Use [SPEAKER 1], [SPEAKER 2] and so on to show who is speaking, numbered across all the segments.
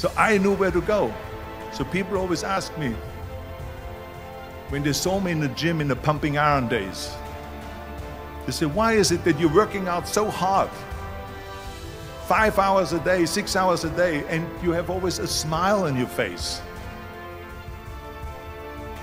[SPEAKER 1] So I knew where to go. So people always ask me, when they saw me in the gym in the pumping iron days, they say, why is it that you're working out so hard? 5 hours a day, 6 hours a day, and you have always a smile on your face.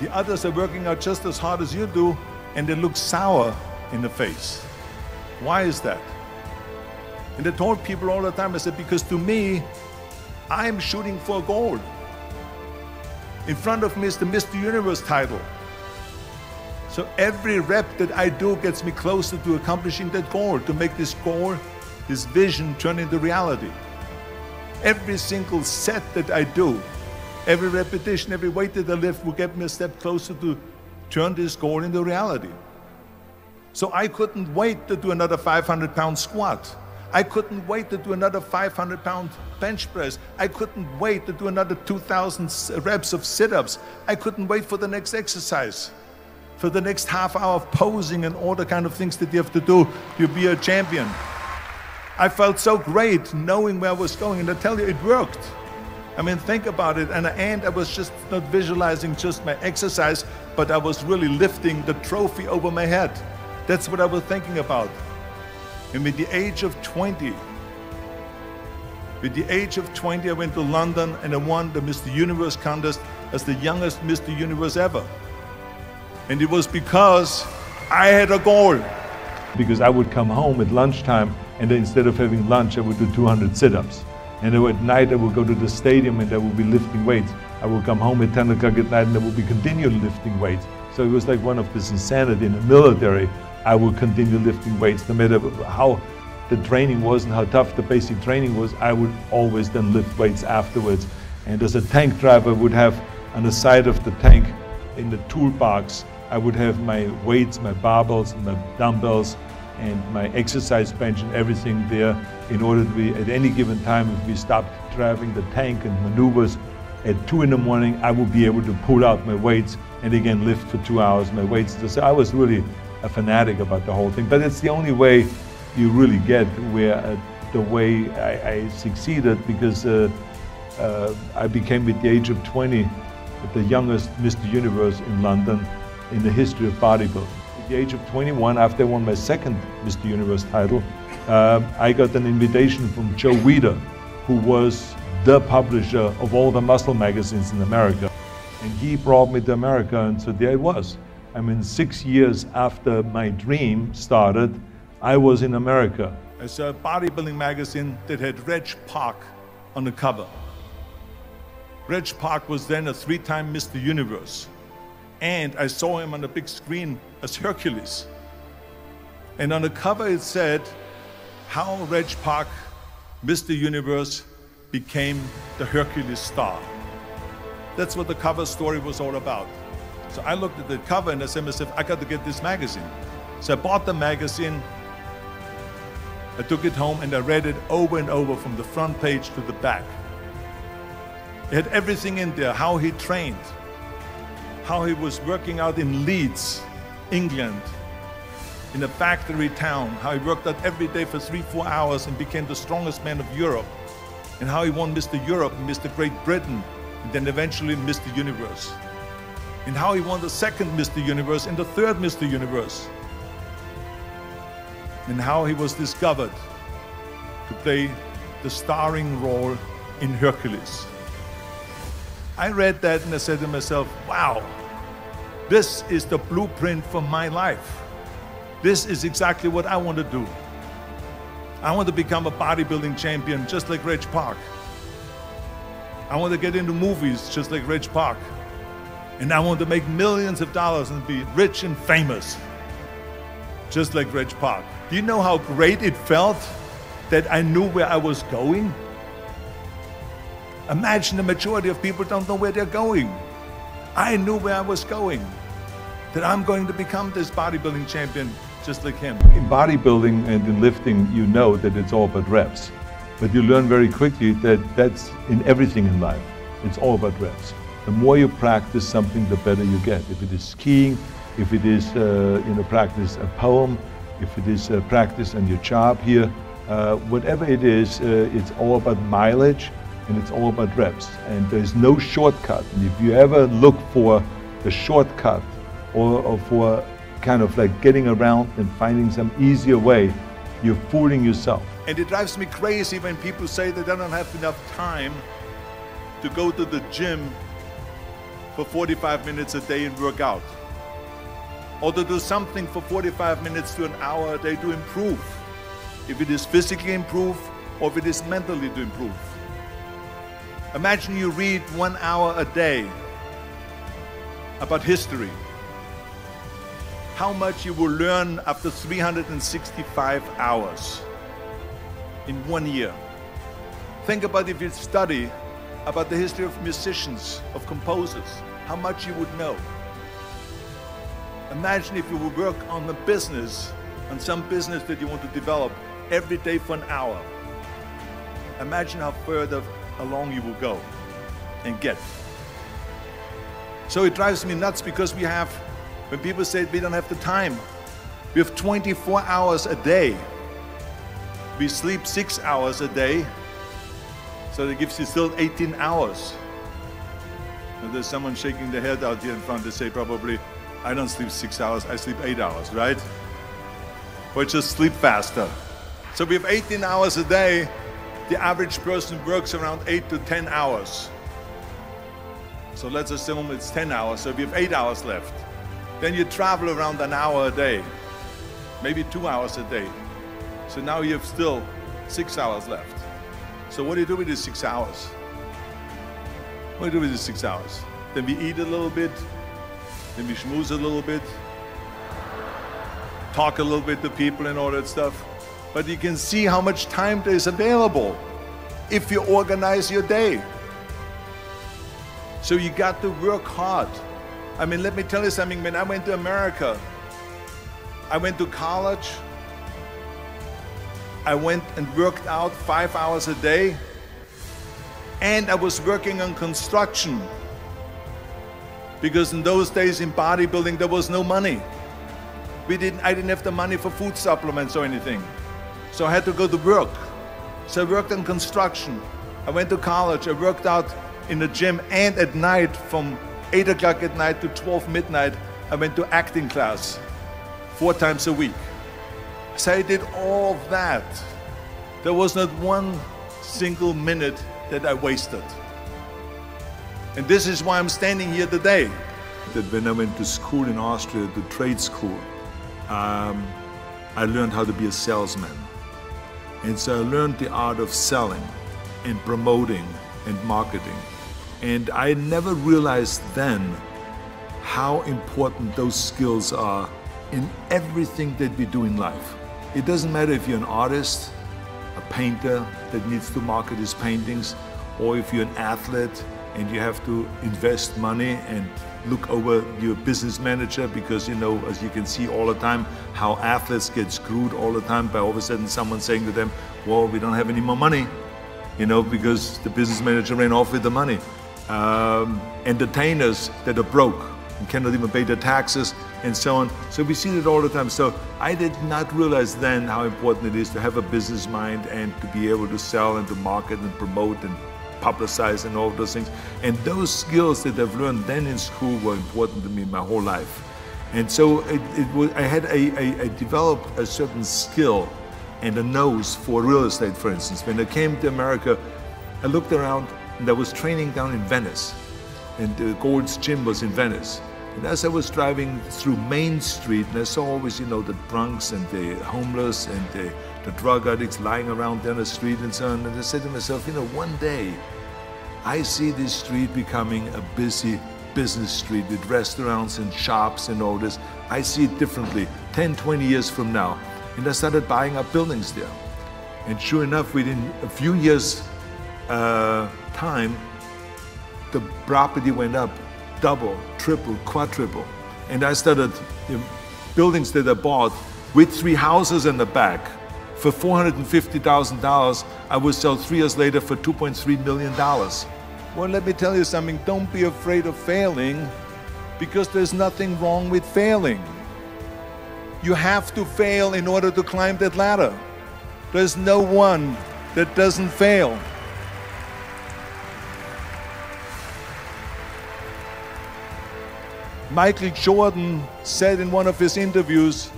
[SPEAKER 1] The others are working out just as hard as you do, and they look sour in the face. Why is that? And I told people all the time, I said, because to me, I'm shooting for a goal. In front of me is the Mr. Universe title. So every rep that I do gets me closer to accomplishing that goal, to make this goal, this vision turn into reality. Every single set that I do, every repetition, every weight that I lift will get me a step closer to turn this goal into reality. So I couldn't wait to do another 500-pound squat. I couldn't wait to do another 500-pound bench press. I couldn't wait to do another 2,000 reps of sit-ups. I couldn't wait for the next exercise, for the next half hour of posing and all the kind of things that you have to do to be a champion. I felt so great knowing where I was going, and I tell you, it worked. I mean, think about it. And I was just not visualizing just my exercise, but I was really lifting the trophy over my head. That's what I was thinking about. And with the age of 20, I went to London and I won the Mr. Universe contest as the youngest Mr. Universe ever. And it was because I had a goal. Because I would come home at lunchtime, and then instead of having lunch, I would do 200 sit-ups. And then at night, I would go to the stadium and I would be lifting weights. I would come home at 10 o'clock at night and I would be continuing lifting weights. So it was like one of this insanity in the military. I would continue lifting weights no matter how the training was and how tough the basic training was. I would always then lift weights afterwards. And as a tank driver, I would have on the side of the tank in the toolbox, I would have my weights, my barbells, my dumbbells, and my exercise bench and everything there in order to be at any given time, if we stopped driving the tank and maneuvers at 2 in the morning, I would be able to pull out my weights and again lift for 2 hours my weights. So I was really a fanatic about the whole thing, but it's the only way you really get where the way I succeeded, because I became at the age of 20 the youngest Mr. Universe in London in the history of bodybuilding. At the age of 21, after I won my second Mr. Universe title, I got an invitation from Joe Weider, who was the publisher of all the muscle magazines in America. And he brought me to America, and so there I was. I mean, 6 years after my dream started, I was in America. I saw a bodybuilding magazine that had Reg Park on the cover. Reg Park was then a 3-time Mr. Universe. And I saw him on the big screen as Hercules. And on the cover it said, how Reg Park, Mr. Universe, became the Hercules star. That's what the cover story was all about. So I looked at the cover and I said to myself, I got to get this magazine. So I bought the magazine, I took it home and I read it over and over from the front page to the back. It had everything in there, how he trained, how he was working out in Leeds, England, in a factory town, how he worked out every day for 3-4 hours and became the strongest man of Europe, and how he won Mr. Europe and Mr. Great Britain, and then eventually Mr. Universe. And how he won the second Mr. Universe and the third Mr. Universe. And how he was discovered to play the starring role in Hercules. I read that and I said to myself, wow, this is the blueprint for my life. This is exactly what I want to do. I want to become a bodybuilding champion just like Reg Park. I want to get into movies just like Reg Park. And I want to make millions of dollars and be rich and famous, just like Reg Park. Do you know how great it felt that I knew where I was going? Imagine the majority of people don't know where they're going. I knew where I was going, that I'm going to become this bodybuilding champion just like him. In bodybuilding and in lifting, you know that it's all about reps. But you learn very quickly that that's in everything in life. It's all about reps. The more you practice something, the better you get. If it is skiing, if it is practice a poem, if it is practice on your job here, whatever it is, it's all about mileage. and it's all about reps. And there's no shortcut. And if you ever look for the shortcut or for kind of like getting around and finding some easier way, you're fooling yourself. And it drives me crazy when people say they don't have enough time to go to the gym for 45 minutes a day and work out, or to do something for 45 minutes to an hour a day to improve. If it is physically improve, or if it is mentally to improve. Imagine you read 1 hour a day about history. How much you will learn after 365 hours in 1 year. Think about if you study about the history of musicians, of composers, how much you would know. Imagine if you would work on a business, on some business that you want to develop every day for an hour. Imagine how further along you will go and get. So it drives me nuts because we have, when people say we don't have the time, we have 24 hours a day. We sleep 6 hours a day, so that gives you still 18 hours. And there's someone shaking their head out here in front to say probably, I don't sleep 6 hours, I sleep 8 hours, right? Or just sleep faster. So we have 18 hours a day. The average person works around 8 to 10 hours. So let's assume it's 10 hours, so we have 8 hours left. Then you travel around an hour a day, maybe 2 hours a day. So now you have still 6 hours left. So what do you do with these 6 hours? What do you do with these 6 hours? Then we eat a little bit, then we schmooze a little bit, talk a little bit to people and all that stuff. But you can see how much time there is available if you organize your day. So you got to work hard. I mean, let me tell you something. When I went to America, I went to college. I went and worked out 5 hours a day, and I was working on construction. Because in those days in bodybuilding, there was no money. I didn't have the money for food supplements or anything. So I had to go to work. So I worked on construction. I went to college, I worked out in the gym, and at night from 8 o'clock at night to 12 midnight, I went to acting class 4 times a week. So I did all of that. There was not one single minute that I wasted. And this is why I'm standing here today. That when I went to school in Austria, to trade school, I learned how to be a salesman. And so I learned the art of selling and promoting and marketing. And I never realized then how important those skills are in everything that we do in life. It doesn't matter if you're an artist, a painter that needs to market his paintings, or if you're an athlete and you have to invest money and look over your business manager, because, you know, as you can see all the time, how athletes get screwed all the time by all of a sudden someone saying to them, well, we don't have any more money, you know, because the business manager ran off with the money. Entertainers that are broke and cannot even pay their taxes and so on. So we see that all the time. So I did not realize then how important it is to have a business mind and to be able to sell and to market and promote and publicize and all of those things. And those skills that I've learned then in school were important to me my whole life. And so I developed a certain skill and a nose for real estate, for instance. When I came to America, I looked around and I was training down in Venice. And Gold's Gym was in Venice. And as I was driving through Main Street, and I saw always, you know, the drunks and the homeless and the drug addicts lying around down the street and so on. And I said to myself, you know, one day I see this street becoming a busy business street with restaurants and shops and all this. I see it differently 10, 20 years from now. And I started buying up buildings there. And sure enough, within a few years' time, the property went up double, triple, quadruple. And I started buildings that I bought with 3 houses in the back for $450,000. I would sell 3 years later for $2.3 million. Well, let me tell you something. Don't be afraid of failing, because there's nothing wrong with failing. You have to fail in order to climb that ladder. There's no one that doesn't fail. Michael Jordan said in one of his interviews,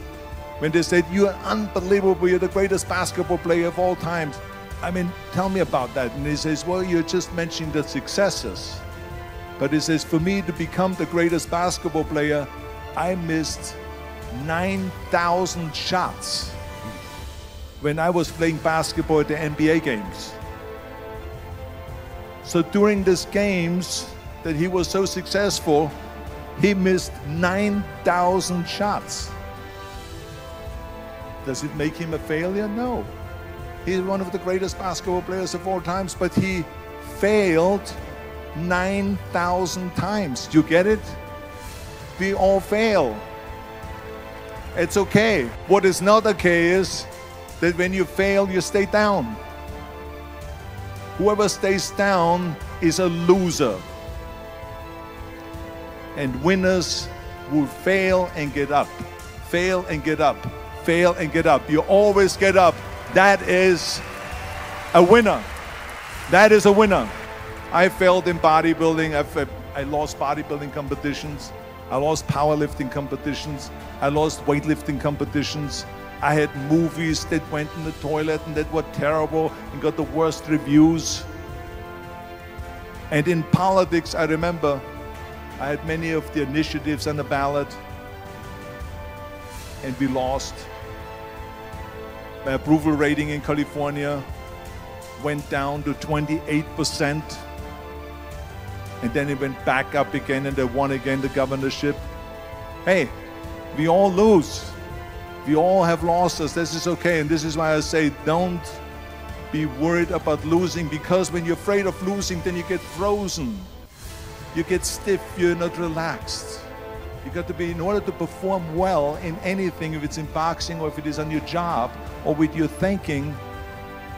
[SPEAKER 1] when they said, "You're unbelievable, you're the greatest basketball player of all times." I mean, tell me about that. And he says, "Well, you're just mentioning the successes." But he says, for me to become the greatest basketball player, I missed 9,000 shots when I was playing basketball at the NBA games. So during these games that he was so successful, he missed 9,000 shots. Does it make him a failure? No. He's one of the greatest basketball players of all times, but he failed 9,000 times. You get it? We all fail. It's okay. What is not okay is that when you fail, you stay down. Whoever stays down is a loser. And winners will fail and get up. Fail and get up. Fail and get up. You always get up. That is a winner. That is a winner. I failed in bodybuilding. I lost bodybuilding competitions. I lost powerlifting competitions. I lost weightlifting competitions. I had movies that went in the toilet and that were terrible and got the worst reviews. And in politics, I remember I had many of the initiatives on the ballot, and we lost. My approval rating in California went down to 28%, and then it went back up again, and they won again the governorship. Hey, we all lose. We all have losses. This is okay, and this is why I say don't be worried about losing, because when you're afraid of losing, then you get frozen. You get stiff, you're not relaxed. You got to be, in order to perform well in anything, if it's in boxing or if it is on your job or with your thinking,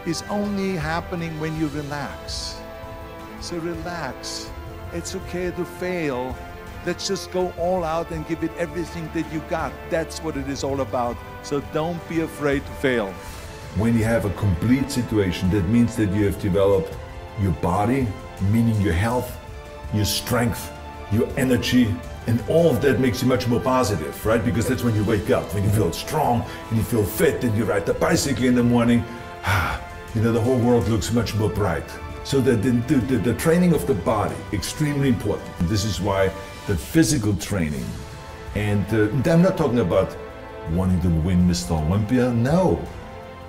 [SPEAKER 1] is only happening when you relax. So relax. It's okay to fail. Let's just go all out and give it everything that you got. That's what it is all about. So don't be afraid to fail.
[SPEAKER 2] When you have a complete situation, that means that you have developed your body, meaning your health, your strength, your energy, and all of that makes you much more positive, right? Because that's when you wake up, when you feel strong and you feel fit and you ride the bicycle in the morning, you know, the whole world looks much more bright. So the training of the body, extremely important. This is why the physical training, and I'm not talking about wanting to win Mr. Olympia, no.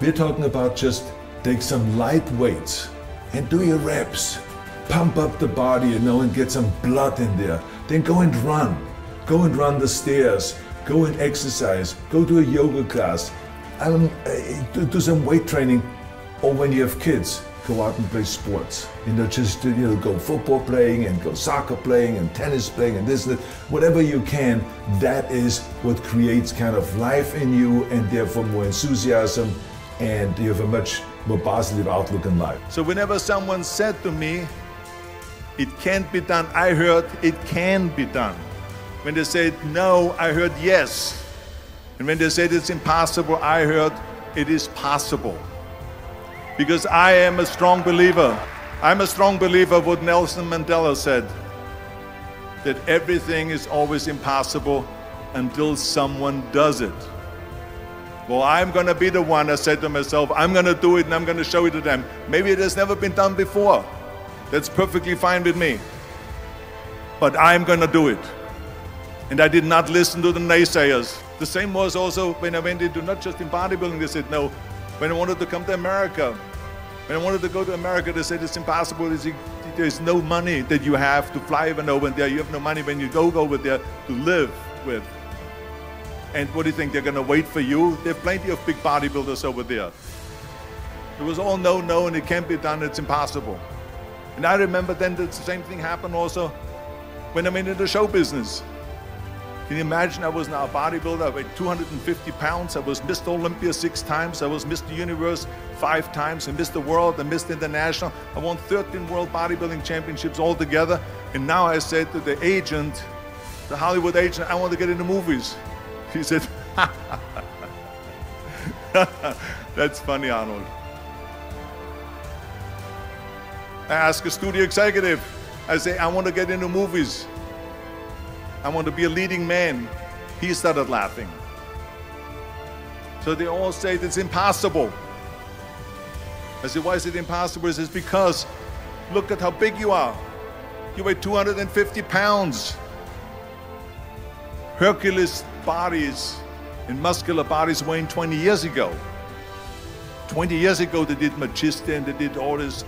[SPEAKER 2] We're talking about just take some light weights and do your reps. Pump up the body, you know, and get some blood in there. Then go and run. Go and run the stairs. Go and exercise. Go to a yoga class. Do some weight training. Or when you have kids, go out and play sports. You know, just go football playing and go soccer playing and tennis playing and this and that. Whatever you can, that is what creates kind of life in you and therefore more enthusiasm, and you have a much more positive outlook in life.
[SPEAKER 1] So whenever someone said to me, it can't be done, I heard it can be done. When they said no, I heard yes. And when they said it's impossible, I heard it is possible. Because I am a strong believer. I'm a strong believer of what Nelson Mandela said, that everything is always impossible until someone does it. Well, I'm going to be the one, I said to myself, I'm going to do it and I'm going to show it to them. Maybe it has never been done before. That's perfectly fine with me. But I'm going to do it. And I did not listen to the naysayers. The same was also when I went into, not just in bodybuilding, they said no. When I wanted to come to America, when I wanted to go to America, they said it's impossible. There's no money that you have to fly even over there. You have no money when you go over there to live with. And what do you think, they're going to wait for you? There are plenty of big bodybuilders over there. It was all no, no, and it can't be done, it's impossible. And I remember then the same thing happened also when I went into the show business. Can you imagine? I was now a bodybuilder, I weighed 250 pounds, I was Mr. Olympia 6 times, I was Mr. Universe 5 times, and Mr. World and Mr. International. I won 13 World Bodybuilding Championships altogether. And now I said to the agent, the Hollywood agent, I want to get into movies. He said, that's funny, Arnold. I asked a studio executive, I say, I want to get into movies. I want to be a leading man. He started laughing. So they all say it's impossible. I said, why is it impossible? He says, because look at how big you are. You weigh 250 pounds. Hercules bodies and muscular bodies weighing 20 years ago. 20 years ago they did Magista and they did all these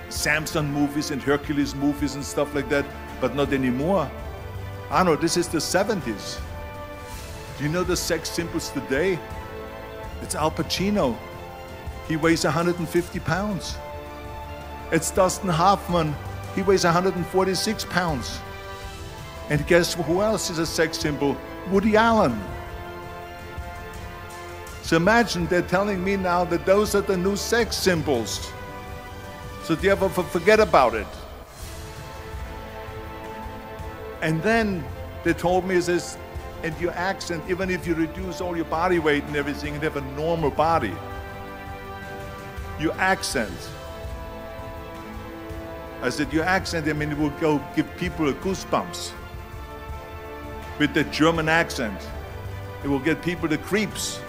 [SPEAKER 1] Samson movies and Hercules movies and stuff like that, but not anymore. Arnold, this is the 70s. Do you know the sex symbols today? It's Al Pacino. He weighs 150 pounds. It's Dustin Hoffman. He weighs 146 pounds. And guess who else is a sex symbol? Woody Allen. So imagine they're telling me now that those are the new sex symbols. So do you ever forget about it? And then they told me, this, and your accent, even if you reduce all your body weight and everything and have a normal body, your accent. I said, your accent, I mean, it will go give people goosebumps. With the German accent, it will get people the creeps.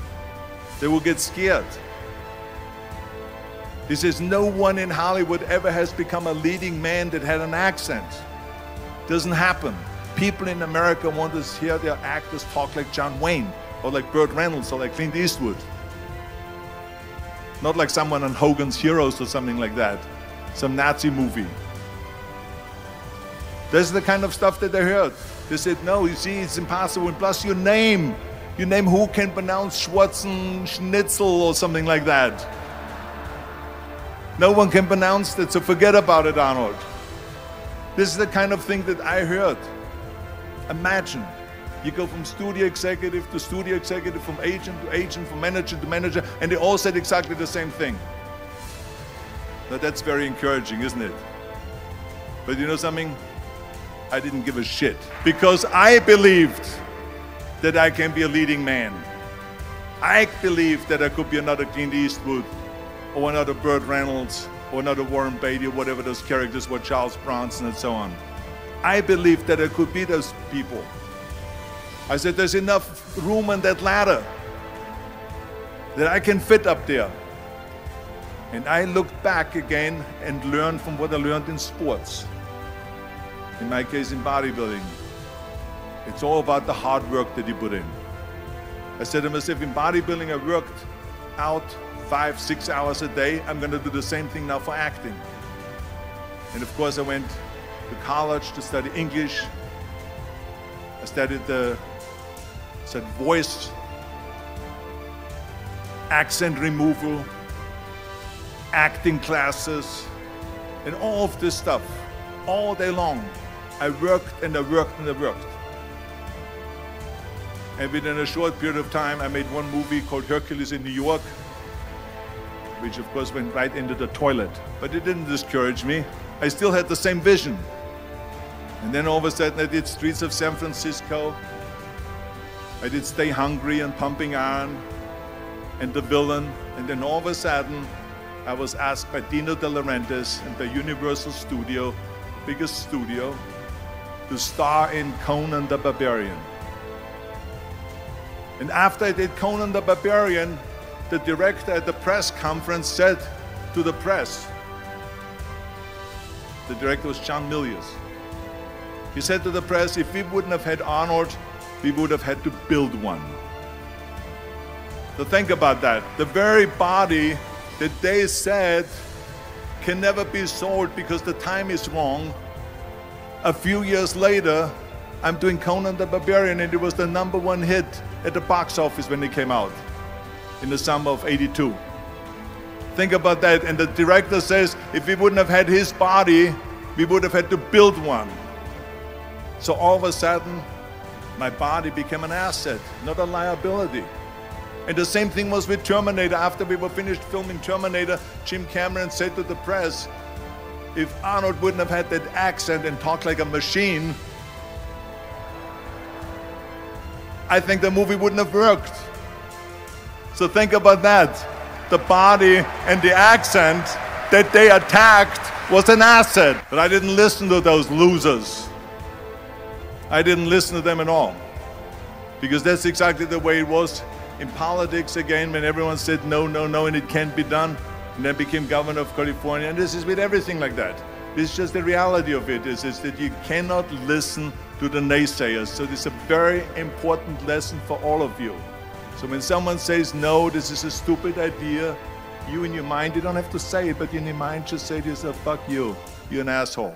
[SPEAKER 1] They will get scared. He says, no one in Hollywood ever has become a leading man that had an accent. Doesn't happen. People in America want to hear their actors talk like John Wayne, or like Burt Reynolds, or like Clint Eastwood. Not like someone on Hogan's Heroes or something like that. Some Nazi movie. That's the kind of stuff that they heard. They said, no, you see, it's impossible. And plus your name who can pronounce Schwarzenegger or something like that. No one can pronounce that, so forget about it, Arnold. This is the kind of thing that I heard. Imagine, you go from studio executive to studio executive, from agent to agent, from manager to manager, and they all said exactly the same thing. Now that's very encouraging, isn't it? But you know something? I didn't give a shit, because I believed that I can be a leading man. I believed that I could be another Clint Eastwood, or another Burt Reynolds, or another Warren Beatty, or whatever those characters were, Charles Bronson and so on. I believed that I could be those people. I said, there's enough room on that ladder that I can fit up there. And I looked back again and learned from what I learned in sports. In my case, in bodybuilding. It's all about the hard work that you put in. I said to myself, in bodybuilding, I worked out 5, 6 hours a day. I'm going to do the same thing now for acting. And of course, I went to college to study English. I studied voice, accent removal, acting classes, and all of this stuff, all day long. I worked and I worked and I worked. And within a short period of time, I made one movie called Hercules in New York, which of course went right into the toilet. But it didn't discourage me. I still had the same vision. And then all of a sudden I did Streets of San Francisco. I did Stay Hungry and Pumping Iron and The Villain. And then all of a sudden I was asked by Dino De Laurentiis and by Universal Studio, biggest studio, to star in Conan the Barbarian. And after I did Conan the Barbarian, the director at the press conference said to the press, the director was John Milius. He said to the press, if we wouldn't have had Arnold, we would have had to build one. So think about that. The very body that they said can never be sold because the time is wrong. A few years later, I'm doing Conan the Barbarian, and it was the #1 hit at the box office when it came out in the summer of '82. Think about that. And the director says, if we wouldn't have had his body, we would have had to build one. So all of a sudden, my body became an asset, not a liability. And the same thing was with Terminator. After we were finished filming Terminator, Jim Cameron said to the press, if Arnold wouldn't have had that accent and talked like a machine, I think the movie wouldn't have worked. So think about that. The body and the accent that they attacked was an asset. But I didn't listen to those losers. I didn't listen to them at all. Because that's exactly the way it was in politics again, when everyone said no, no, no, and it can't be done. And then became governor of California. And this is with everything like that. This is just the reality of it, is that you cannot listen to the naysayers. So this is a very important lesson for all of you. So when someone says, no, this is a stupid idea, you in your mind, you don't have to say it, but in your mind just say to yourself, fuck you, you're an asshole.